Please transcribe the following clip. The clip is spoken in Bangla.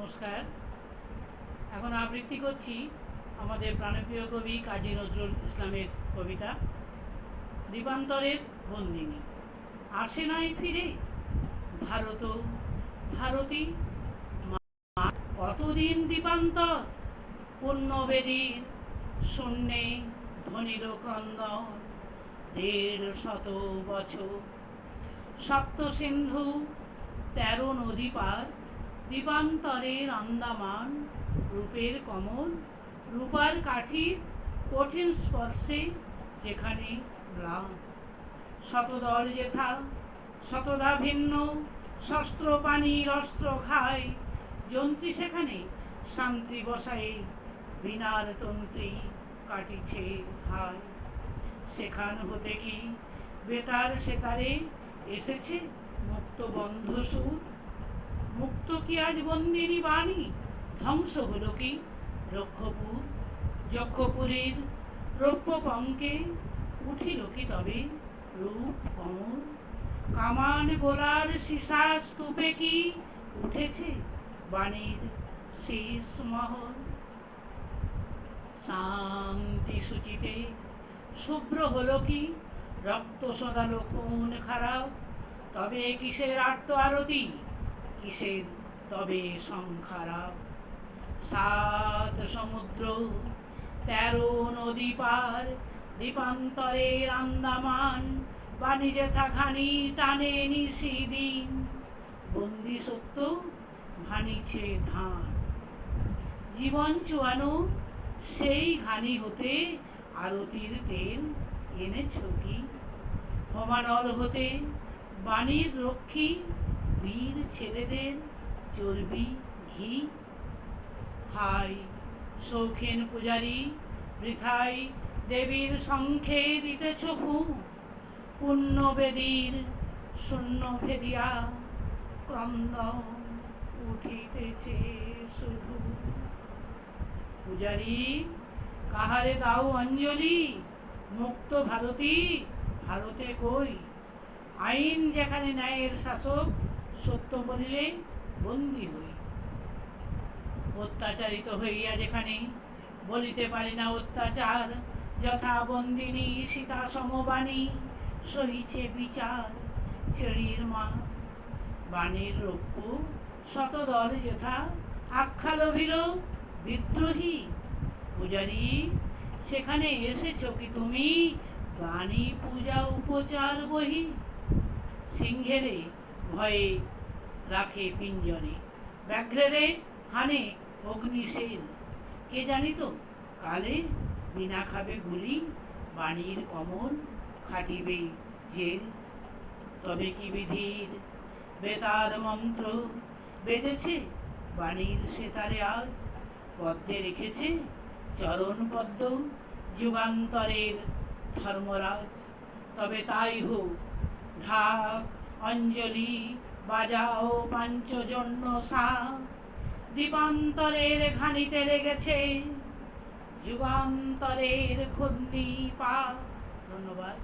নমস্কার। এখন আবৃত্তি করছি আমাদের প্রাণপ্রিয় কবি কাজী নজরুল ইসলামের কবিতা দ্বীপান্তরের বন্দিনী। আসে নাই ফিরে ভারত ভারতী মা, কতদিন দ্বীপান্তর পুণ্যবেদীর শূন্যে ধ্বনির ক্রন্দন। ১৫০ বছর সপ্ত সিন্ধু ১৩ নদী পার, দ্বীপান্তরের আন্দামান রূপের কমল, রূপার কাঠির কঠিন স্পর্শে যেখানে ম্লান। শতদল যেথা শতধা ভিন্ন, শস্ত্র পানির অস্ত্র খায়, যন্ত্রী সেখানে শান্তি বসায়ে বিনার তন্ত্রী কাটিছে হায়। সেখান হতে কি বেতার সেতারে এসেছে মুক্ত বন্ধ সুর, মুক্ত কি আজ বন্দিনী বাণী, ধ্বংস হলো কি রক্ষপুর। যক্ষপুরীর রৌপ্য পঙ্কে উঠিল কি তবে রূপ কমল, কামান গোলার সীসা স্তূপে কি উঠেছে বাণীর শেষ মহল। শান্তি সূচিতে শুভ্র হলো কি রক্ত সদালো খুন খারাপ, তবে কিসের আর্ত আরতি, কিসের তবে সংখারাপ। ৭ সমুদ্র ১৩ নদী পার, দ্বীপান্তরের আন্দামান বাণিজ্যে থাখানি টানে নিশিদিন। বন্দি সত্য ভানিছে ধান, জীবন চুয়ানো সেই ঘানি হতে আরতির তেল এনেছ কি। হোমানল হতে বাণীর রক্ষী বীর ছেলেদের চর্বি ঘি। হায় শৌখিন পূজারী বৃথাই দেবীর শঙ্খে দিতেছ ফু, পুণ্যবেদীর শূন্য ভেদিয়া ক্রন্দন উঠিতেছে শুধু। পূজারী কাহারে দাও অঞ্জলি, মুক্ত ভারতী ভারতে কই। আইন যেখানে ন্যায়ের শাসক, সত্য বলিলে বন্দী হই। অত্যাচারিত হইয়া যেখানে বলিতে পারি না অত্যাচার, যথা বন্দিনী সীতা সমবাণী সহিছে বিচার চেড়ির মা। বাণীর রৌপ্য শতদল যেথা আখ্যা লভিল বিদ্রোহী। পূজারী সেখানে এসেছ কি তুমি বাণী পূজা উপচার বহি। সিংহেরে ভয়ে রাখে পিঞ্জরে, ব্যাঘ্রেরে হানে অগ্নিশেল, কে জানিত কালে বিনা খাবে গুলি, বাণীর কমল খাটিবে জেল। তবে কি বিধির বেতার মন্ত্র বেজেছে বাণীর সেতারে আজ, পদ্মে রেখেছে চরণ পদ্ম যুগান্তরের ধর্মরাজ। তবে তাই হোক ঢাক অঞ্জলি বাজাও পাঞ্চজন্য সা, দ্বীপান্তরের ঘানিতে লেগেছে যুগান্তরের ঘূর্ণি পা। ধন্যবাদ।